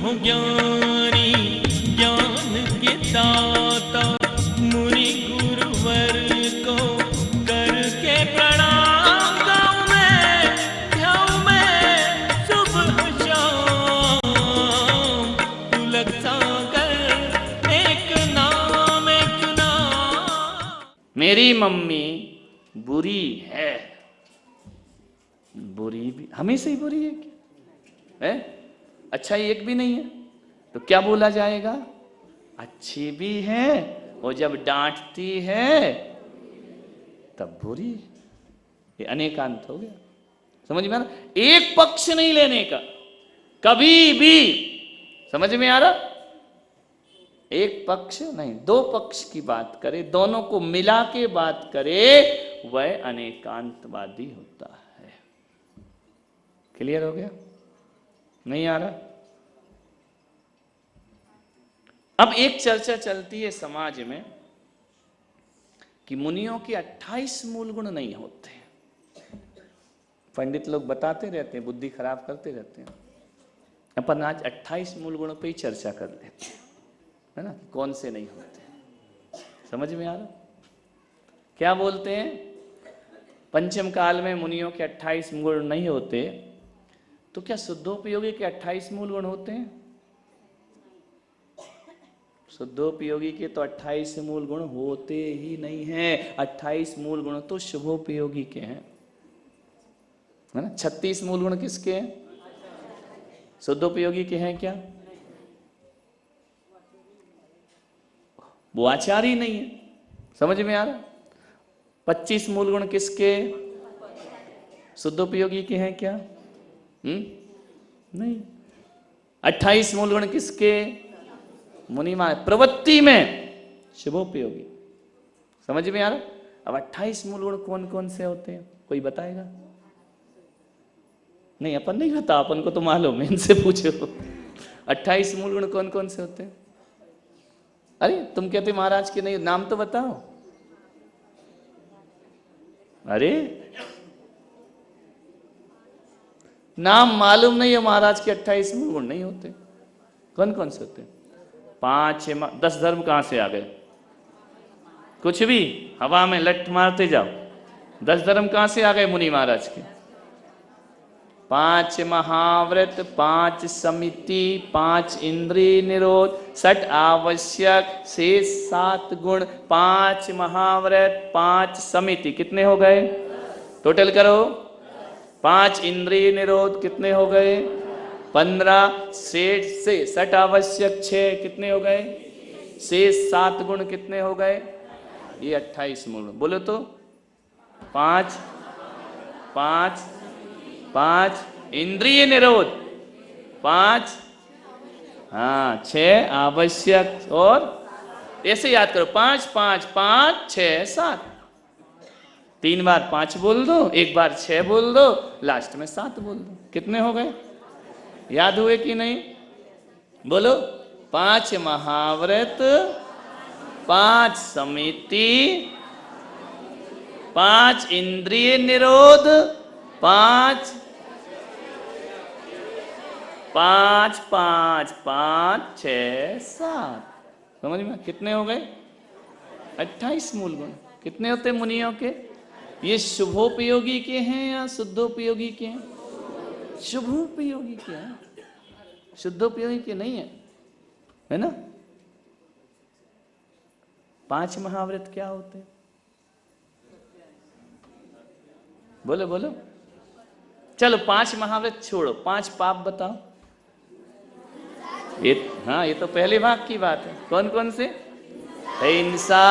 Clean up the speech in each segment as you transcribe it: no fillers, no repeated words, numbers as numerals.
हो ज्ञानी ज्ञान के दाता मुनि गुरुवर को करके प्रणाम गाऊं मैं ध्याऊं मैं सुबह शाम तुलक सागर एक नाम एक नाम। मेरी मम्मी बुरी है, बुरी भी हमेशा ही बुरी है क्या है? अच्छा ही एक भी नहीं है, तो क्या बोला जाएगा? अच्छी भी है और जब डांटती है तब बुरी। ये अनेकांत हो गया, समझ में आ रहा? एक पक्ष नहीं लेने का कभी भी, समझ में आ रहा? एक पक्ष नहीं, दो पक्ष की बात करे, दोनों को मिला के बात करे, वह अनेकांतवादी होता है। क्लियर हो गया? नहीं आ रहा? अब एक चर्चा चलती है समाज में कि मुनियों के 28 मूल गुण नहीं होते। पंडित लोग बताते रहते हैं, बुद्धि खराब करते रहते हैं। अपन आज 28 मूल गुणों पे ही चर्चा कर लेते हैं, है ना? कौन से नहीं होते, समझ में आ रहा? क्या बोलते हैं? पंचम काल में मुनियों के 28 गुण नहीं होते, तो क्या शुद्धोपयोगी के 28 मूल गुण होते हैं? शुद्धोपयोगी के तो 28 मूल गुण होते ही नहीं हैं। 28 मूल गुण तो शुभोपयोगी के हैं, है ना? 36 मूल गुण किसके हैं? शुद्धोपयोगी के हैं क्या? वो आचार ही नहीं है, समझ में आ रहा? 25 मूल गुण किसके? शुद्धोपयोगी के हैं क्या? नहीं। 28 मूल गुण किसके? मुनि मान प्रवृत्ति में शुभोपयोगी, समझ में आ रहा? अब 28 मूल गुण कौन कौन से होते हैं, कोई बताएगा? नहीं, अपन नहीं बता, अपन को तो मालूम है, इनसे पूछो। 28 मूल गुण कौन कौन से होते हैं? अरे तुम कहते महाराज के नहीं, नाम तो बताओ। अरे नाम मालूम नहीं है महाराज के 28 मूल गुण नहीं होते। कौन कौन से होते हैं? 5 10 धर्म कहां से आ गए? कुछ भी हवा में लट मारते जाओ। 10 धर्म कहां से आ गए मुनि महाराज के? 5 महाव्रत, 5 समिति, 5 इंद्रिय निरोध, 6 आवश्यक, शेष 7 गुण, 5 महाव्रत, 5 समिति, कितने हो गए? टोटल करो। 5 इंद्रिय निरोध कितने हो गए? 15, शेष से 6 आवश्यक 6 कितने हो गए? शेष 7 गुण कितने हो गए? ये 28 मूल। बोलो तो 5 5 5 इंद्रिय निरोध, 5 हाँ 6 आवश्यक, और ऐसे याद करो 5 5 5 6 7। 3 बार 5 बोल दो, 1 बार 6 बोल दो, लास्ट में 7 बोल दो। कितने हो गए? याद हुए कि नहीं? बोलो। 5 महाव्रत, 5 समिति, 5 इंद्रिय निरोध, 5 5 5 5 6 7। समझ में? कितने हो गए? 28 मूल गुण। कितने होते मुनियों के? ये शुभोपयोगी के हैं या शुद्धोपयोगी के हैं? शुभोपयोगी के हैं, शुद्धोपयोगी के नहीं है, है ना? 5 महाव्रत क्या होते हैं? बोलो बोलो। चलो 5 महाव्रत छोड़ो, 5 पाप बताओ। ये तो पहले भाग की बात है। कौन कौन से? हिंसा,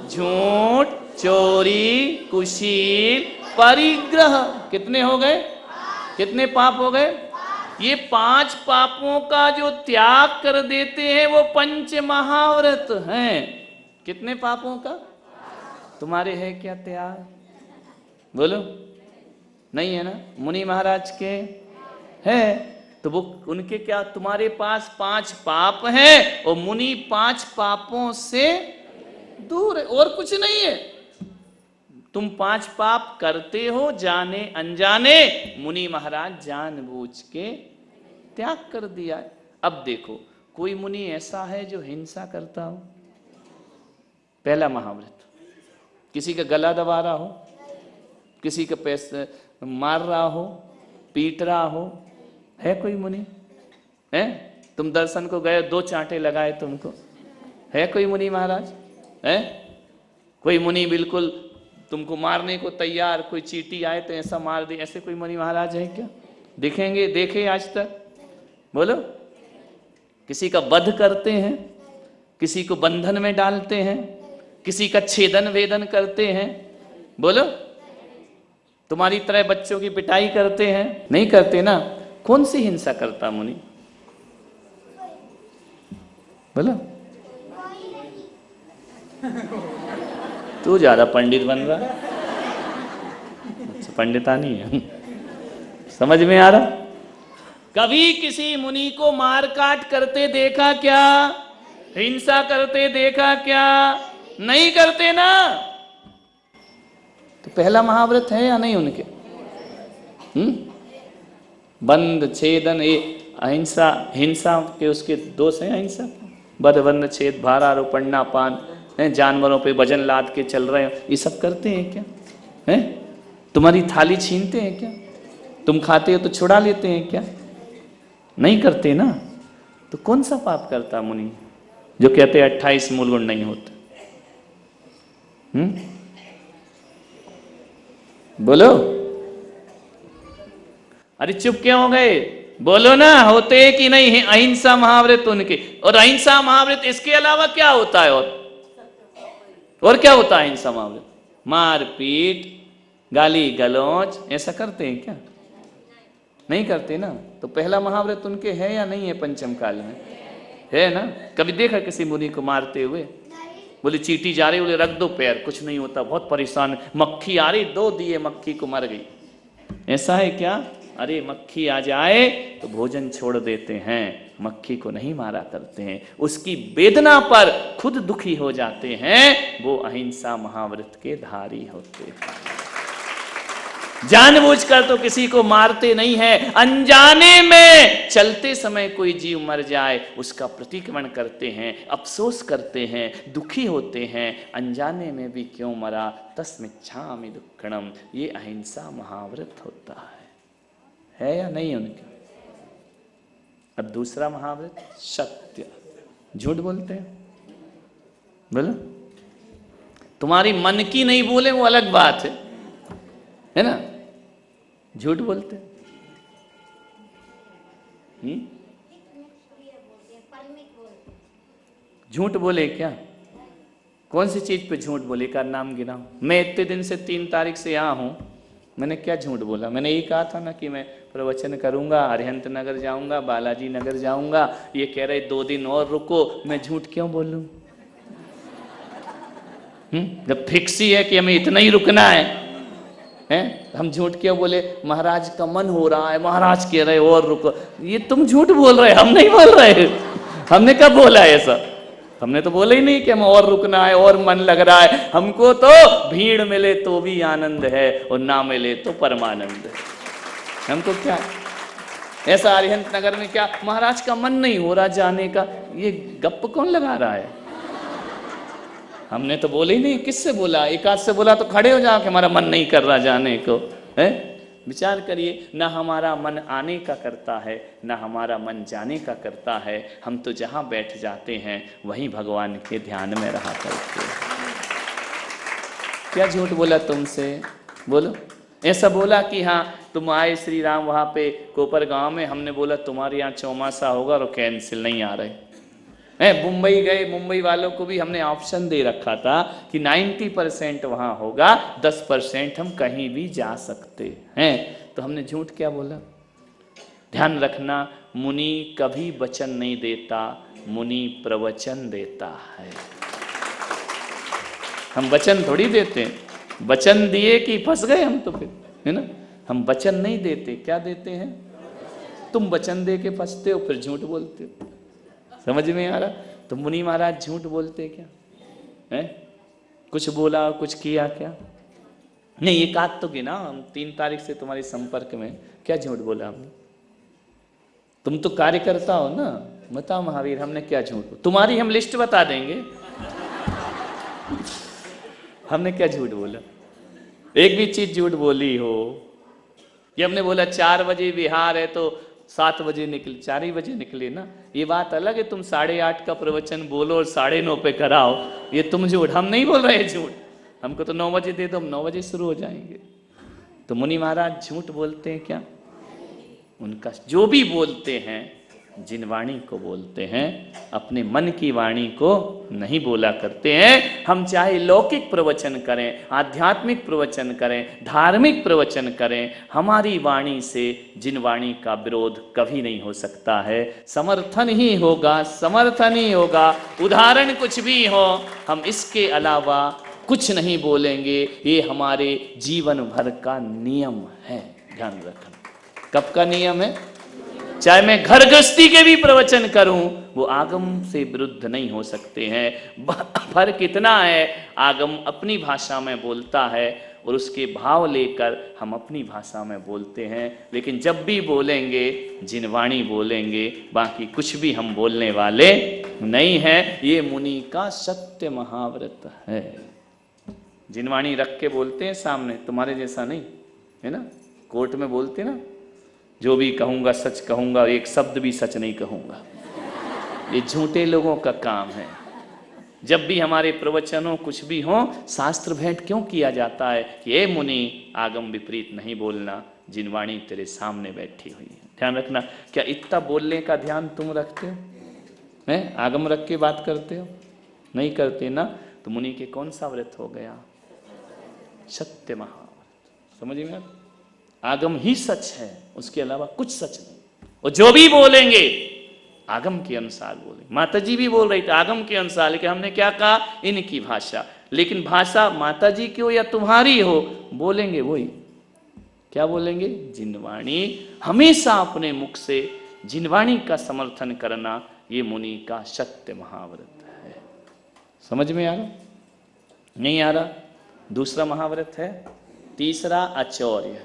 झूठ, चोरी, कुशील, परिग्रह। कितने हो गए? कितने पाप हो गए? ये 5 पापों का जो त्याग कर देते हैं वो पंच महाव्रत हैं। कितने पापों का? तुम्हारे है क्या त्याग? बोलो। नहीं है ना? मुनि महाराज के है, तो वो उनके क्या? तुम्हारे पास 5 पाप हैं और मुनि 5 पापों से दूर है, और कुछ नहीं है। तुम 5 पाप करते हो जाने अनजाने, मुनि महाराज जानबूझ के त्याग कर दिया। अब देखो, कोई मुनि ऐसा है जो हिंसा करता हो? पहला महाव्रत। किसी का गला दबा रहा हो, किसी का पैसे मार रहा हो, पीट रहा हो, है कोई मुनि? है? तुम दर्शन को गए, 2 चांटे लगाए तुमको, है कोई मुनि महाराज? है कोई मुनि बिल्कुल तुमको मारने को तैयार, कोई चींटी आए तो ऐसा मार दे, ऐसे कोई मुनि महाराज है क्या? दिखेंगे? देखे आज तक? बोलो। किसी का वध करते हैं, किसी को बंधन में डालते हैं, किसी का छेदन वेदन करते हैं, बोलो। तुम्हारी तरह बच्चों की पिटाई करते हैं? नहीं करते ना। कौन सी हिंसा करता मुनि? बोलो। तू ज्यादा पंडित बन रहा है। अच्छा, पंडितानी है। समझ में आ रहा? कभी किसी मुनि को मार काट करते देखा क्या? हिंसा करते देखा क्या? नहीं करते ना। तो पहला महाव्रत है या नहीं उनके? बंद छेदन, ये अहिंसा, हिंसा के उसके दोष हैं। अहिंसा, बद बंद छेद, भारारोपण, नापान, जानवरों पे वजन लाद के चल रहे हो, ये सब करते हैं क्या? हैं? तुम्हारी थाली छीनते हैं क्या? तुम खाते हो तो छुड़ा लेते हैं क्या? नहीं करते ना। तो कौन सा पाप करता मुनि जो कहते 28 मूल गुण नहीं होते? बोलो। अरे चुप क्यों हो गए? बोलो ना, होते कि नहीं है अहिंसा महाव्रत उनके? और अहिंसा महाव्रत इसके अलावा क्या होता है? और क्या होता है अहिंसा महाव्रत? मार पीट, गाली गलौज, ऐसा करते हैं क्या? नहीं करते ना। तो पहला महाव्रत उनके है या नहीं है? पंचम काल में है ना। कभी देखा किसी मुनि को मारते हुए? बोले चींटी जा रही, बोले रख दो पैर, कुछ नहीं होता, बहुत परेशान, मक्खी आ रही, 2 दिए, मक्खी को मर गई। ऐसा है क्या? अरे मक्खी आ जाए तो भोजन छोड़ देते हैं, मक्खी को नहीं मारा करते हैं। उसकी वेदना पर खुद दुखी हो जाते हैं, वो अहिंसा महाव्रत के धारी होते हैं। जानबूझकर तो किसी को मारते नहीं है। अनजाने में चलते समय कोई जीव मर जाए उसका प्रतिक्रमण करते हैं, अफसोस करते हैं, दुखी होते हैं। अनजाने में भी क्यों मरा, तस्मिच्छामि दुक्खड़म, ये अहिंसा महाव्रत होता है या नहीं उनके? अब दूसरा महाव्रत सत्य। झूठ बोलते हैं, बोलो। तुम्हारी मन की नहीं बोले वो अलग बात है ना। झूठ बोलते झूठ बोले क्या? कौन सी चीज पे झूठ बोले का नाम गिनाओ। मैं इतने दिन से 3 तारीख से यहाँ हूं, मैंने क्या झूठ बोला? मैंने यही कहा था ना कि मैं प्रवचन करूंगा, अरिहंत नगर जाऊंगा, बालाजी नगर जाऊंगा। ये कह रहे 2 दिन और रुको, मैं झूठ क्यों बोलूं? जब फिक्स ही है कि हमें इतना ही रुकना है, हम झूठ क्यों बोले? महाराज का मन हो रहा है, महाराज कह रहे और रुको। ये तुम झूठ बोल रहे, हम नहीं बोल रहे। हमने कब बोला ऐसा? हमने तो बोला ही नहीं कि हम और रुकना है और मन लग रहा है। हमको तो भीड़ मिले तो भी आनंद है और ना मिले तो परमानंद है। हमको क्या ऐसा अरिहंत नगर में क्या महाराज का मन नहीं हो रहा जाने का, ये गप कौन लगा रहा है? हमने तो बोले ही नहीं। किससे बोला? एक आध से बोला तो खड़े हो जाओ कि हमारा मन नहीं कर रहा जाने को, है? विचार करिए, ना हमारा मन आने का करता है, ना हमारा मन जाने का करता है। हम तो जहाँ बैठ जाते हैं वहीं भगवान के ध्यान में रहा करते हैं। क्या झूठ बोला तुमसे? बोलो। ऐसा बोला कि हाँ तुम आए श्री राम वहाँ पे कोपर गांव में, हमने बोला तुम्हारे यहाँ चौमासा होगा और कैंसिल, नहीं आ रहे। मुंबई गए, मुंबई वालों को भी हमने ऑप्शन दे रखा था कि 90% वहां होगा, 10% हम कहीं भी जा सकते हैं। तो हमने झूठ क्या बोला? ध्यान रखना, मुनि कभी वचन नहीं देता, मुनि प्रवचन देता है। हम वचन थोड़ी देते हैं। वचन दिए कि फंस गए हम तो फिर, है ना। हम वचन नहीं देते, क्या देते हैं? तुम वचन दे के फंसते हो, फिर झूठ बोलते हो। समझ में आ रहा? तो मुनि महाराज झूठ बोलते क्या? है कुछ बोला, कुछ किया क्या? नहीं, एक आध तो गिना। हम 3 तारीख से तुम्हारे संपर्क में, क्या झूठ बोला हमने? तुम तो कार्यकर्ता हो ना, बताओ महावीर हमने क्या झूठ बोला? तुम्हारी हम लिस्ट बता देंगे। हमने क्या झूठ बोला? एक भी चीज झूठ बोली हो? ये हमने बोला 4 बजे विहार है तो 7 बजे निकले, 4 ही बजे निकले ना। ये बात अलग है तुम 8:30 का प्रवचन बोलो और 9:30 पे कराओ, ये तुम झूठ। हम नहीं बोल रहे झूठ, हमको तो 9 बजे दे दो, हम 9 बजे शुरू हो जाएंगे। तो मुनि महाराज झूठ बोलते हैं क्या? उनका जो भी बोलते हैं जिन वाणी को बोलते हैं, अपने मन की वाणी को नहीं बोला करते हैं। हम चाहे लौकिक प्रवचन करें, आध्यात्मिक प्रवचन करें, धार्मिक प्रवचन करें, हमारी वाणी से जिन वाणी का विरोध कभी नहीं हो सकता है। समर्थन ही होगा, समर्थन ही होगा। उदाहरण कुछ भी हो, हम इसके अलावा कुछ नहीं बोलेंगे। ये हमारे जीवन भर का नियम है, ध्यान रखना। कब का नियम है? चाहे मैं घर गृहस्थी के भी प्रवचन करूं, वो आगम से विरुद्ध नहीं हो सकते हैं। फर्क इतना है, आगम अपनी भाषा में बोलता है और उसके भाव लेकर हम अपनी भाषा में बोलते हैं। लेकिन जब भी बोलेंगे जिनवाणी बोलेंगे, बाकी कुछ भी हम बोलने वाले नहीं हैं। ये मुनि का सत्य महाव्रत है। जिनवाणी रख के बोलते हैं सामने, तुम्हारे जैसा नहीं है ना। कोर्ट में बोलते ना, जो भी कहूंगा सच कहूंगा, एक शब्द भी सच नहीं कहूंगा। ये झूठे लोगों का काम है। जब भी हमारे प्रवचनों कुछ भी हो, शास्त्र भेंट क्यों किया जाता है कि ये मुनि आगम विपरीत नहीं बोलना, जिनवाणी तेरे सामने बैठी हुई है। ध्यान रखना। क्या इतना बोलने का ध्यान तुम रखते हो? हैं? आगम रख के बात करते हो? नहीं करते ना। तो मुनि के कौन सा व्रत हो गया? सत्य महाव्रत। समझ में? आगम ही सच है, उसके अलावा कुछ सच नहीं। और जो भी बोलेंगे आगम के अनुसार बोलेंगे। माता जी भी बोल रही थी आगम के अनुसार, लेकिन हमने क्या कहा? इनकी भाषा। लेकिन भाषा माता जी की हो या तुम्हारी हो, बोलेंगे वही। क्या बोलेंगे? जिनवाणी। हमेशा अपने मुख से जिनवाणी का समर्थन करना, ये मुनि का सत्य महाव्रत है। समझ में आ रहा? नहीं आ रहा? दूसरा महाव्रत है, तीसरा अचौर्य।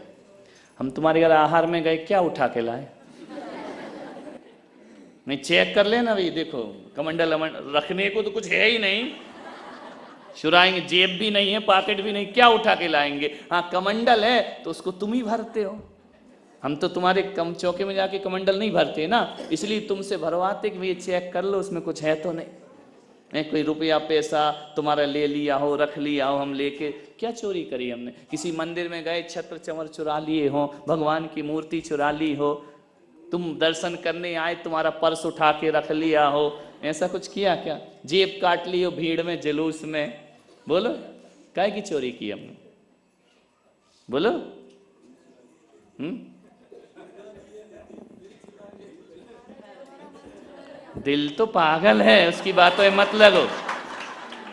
हम तुम्हारे घर आहार में गए, क्या उठा के लाए? नहीं, चेक कर लेना भाई। देखो कमंडल रखने को तो कुछ है ही नहीं, चुराएंगे, जेब भी नहीं है, पॉकेट भी नहीं, क्या उठा के लाएंगे? हाँ, कमंडल है तो उसको तुम ही भरते हो। हम तो तुम्हारे कम चौके में जाके कमंडल नहीं भरते ना, इसलिए तुमसे भरवाते कि ये चेक कर लो उसमें कुछ है तो नहीं। कोई रुपया पैसा तुम्हारा ले लिया हो, रख लिया हो, हम लेके क्या चोरी करी हमने? किसी मंदिर में गए, छत्र चमर चुरा लिए हो, भगवान की मूर्ति चुरा ली हो, तुम दर्शन करने आए, तुम्हारा पर्स उठा के रख लिया हो, ऐसा कुछ किया क्या? जेब काट ली हो भीड़ में, जुलूस में? बोलो, काहे की चोरी की हमने? बोलो। दिल तो पागल है, उसकी बातों में मत लगो।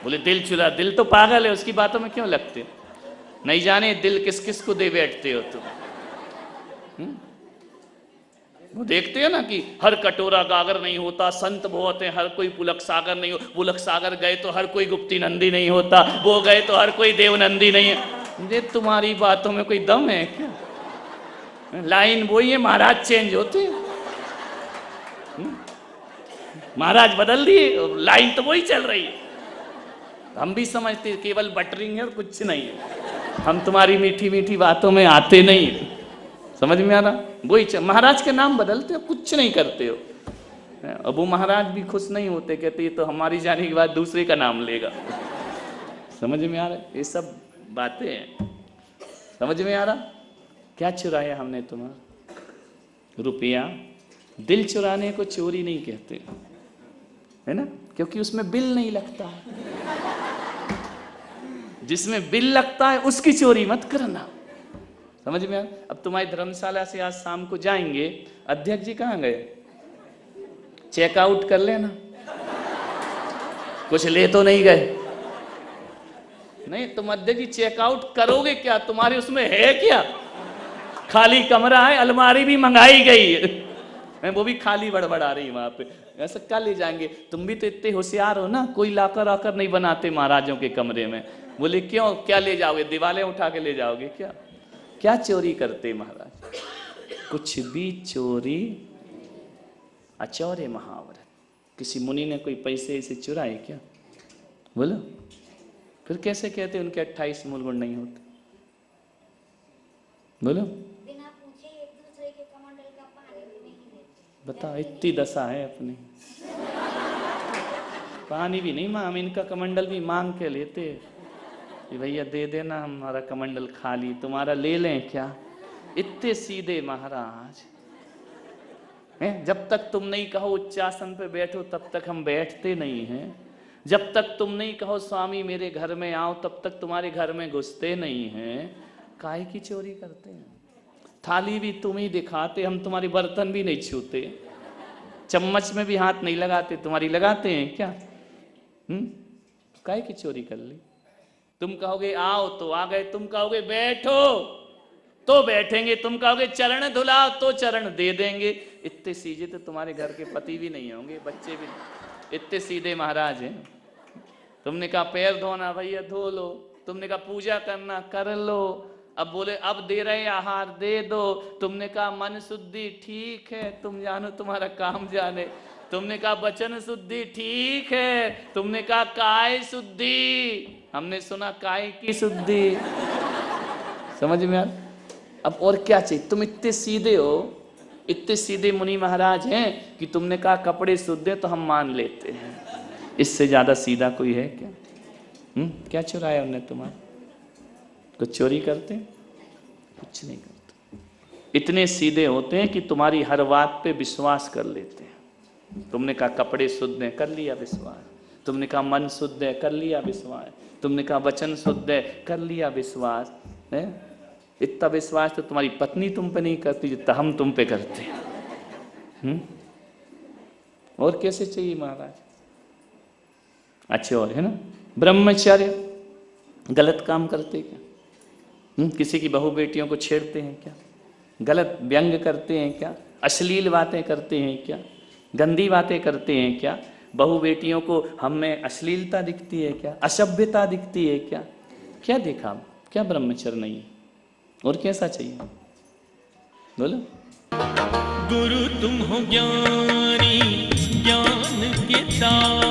बोले दिल चुरा, दिल तो पागल है, उसकी बातों में क्यों लगते? नहीं जाने दिल किस किस को दे बैठते हो तुम। वो देखते हो ना कि हर कटोरा गागर नहीं होता, संत बहुत है, हर कोई पुलक सागर नहीं हो। पुलक सागर गए तो हर कोई गुप्ती नंदी नहीं होता, वो गए तो हर कोई देवनंदी नहीं है। ये तुम्हारी बातों में कोई दम है क्या? लाइन वही है, महाराज चेंज होते हैं। महाराज बदल दिए, लाइन तो वही चल रही है। हम भी समझते केवल बटरिंग है और कुछ नहीं है। हम तुम्हारी मीठी मीठी बातों में आते नहीं है। समझ में आ रहा? वही महाराज के नाम बदलते हो, कुछ नहीं करते हो। अब वो महाराज भी खुश नहीं होते, कहते ये तो हमारी जाने के बाद दूसरे का नाम लेगा। समझ में आ रहा? ये सब बातें हैं। समझ में आ रहा? क्या चुराया हमने तुम्हारा? रुपया। दिल चुराने को चोरी नहीं कहते, है ना, क्योंकि उसमें बिल नहीं लगता है। जिसमें बिल लगता है उसकी चोरी मत करना। समझ में आ? अब तुम्हारी धर्मशाला से आज शाम को जाएंगे, अध्यक्ष जी कहाँ गए? चेकआउट कर लेना। कुछ ले तो नहीं गए? नहीं, तुम अध्यक्ष जी चेकआउट करोगे क्या? तुम्हारे उसमें है क्या? खाली कमरा है, अलमारी भी मंगाई गई है, वो भी खाली बड़बड़ा रही वहां पे। ऐसा क्या ले जाएंगे? तुम भी तो इतने होशियार हो ना, कोई लाकर आकर नहीं बनाते महाराजों के कमरे में। बोले क्यों, क्या ले जाओगे? दीवारें उठा के ले जाओगे क्या? क्या चोरी करते महाराज? कुछ भी चोरी अचौर्य महाव्रत। किसी मुनि ने कोई पैसे इसे चुराए क्या? बोलो, फिर कैसे कहते उनके 28 मूल गुण नहीं होते? बोलो, बिना पूछे एक दूसरे के कमंडल का पानी भी नहीं देते। बताओ, इतनी दशा है अपनी। पानी भी नहीं, हम इनका कमंडल भी मांग के लेते कि भैया दे देना, हमारा कमंडल खाली, तुम्हारा ले लें क्या? इतने सीधे महाराज हैं। जब तक तुम नहीं कहो उच्चासन पे बैठो तब तक हम बैठते नहीं हैं। जब तक तुम नहीं कहो स्वामी मेरे घर में आओ तब तक तुम्हारे घर में घुसते नहीं हैं। काहे की चोरी करते हैं? थाली भी तुम ही दिखाते, हम तुम्हारे बर्तन भी नहीं छूते, चम्मच में भी हाथ नहीं लगाते, तुम्हारी लगाते हैं क्या? काहे की चोरी कर ली? तुम कहोगे आओ तो आ गए, तुम कहोगे बैठो तो बैठेंगे, तुम कहोगे चरण धुलाओ तो चरण दे देंगे। इतने सीधे तो तुम्हारे घर के पति भी नहीं होंगे, बच्चे भी इतने सीधे महाराज हैं। तुमने कहा पैर धोना, भैया धो लो। तुमने कहा पूजा करना, कर लो। अब बोले अब दे रहे आहार, दे दो। तुमने कहा मन शुद्धि, ठीक है, तुम जानो तुम्हारा काम जाने। तुमने कहा वचन शुद्धि, ठीक है। तुमने कहा काय शुद्धि, हमने सुना काय की शुद्धि। समझ में आ? अब और क्या चाहिए? तुम इतने सीधे हो, इतने सीधे मुनि महाराज हैं कि तुमने कहा कपड़े शुद्ध है तो हम मान लेते हैं। इससे ज्यादा सीधा कोई है क्या? क्या चुराया उन्हें तुम्हारा? कुछ चोरी करते हैं? कुछ नहीं करते। इतने सीधे होते हैं कि तुम्हारी हर बात पे विश्वास कर लेते हैं। तुमने कहा कपड़े शुद्ध हैं, कर लिया विश्वास। तुमने कहा मन शुद्ध है, कर लिया विश्वास। तुमने कहा वचन शुद्ध है, कर लिया विश्वास है। इतना विश्वास तो तुम्हारी पत्नी तुम पे नहीं करती जितना हम तुम पे करते हैं। और कैसे चाहिए महाराज? अच्छे और है ना। ब्रह्मचर्य, गलत काम करते क्या? किसी की बहू बेटियों को छेड़ते हैं क्या? गलत व्यंग करते हैं क्या? अश्लील बातें करते हैं क्या? गंदी बातें करते हैं क्या? बहू बेटियों को हम में अश्लीलता दिखती है क्या? असभ्यता दिखती है क्या? क्या देखा? क्या ब्रह्मचर्य नहीं है? और कैसा चाहिए? बोलो। गुरु तुम हो ज्ञानी, ज्ञान के दाता।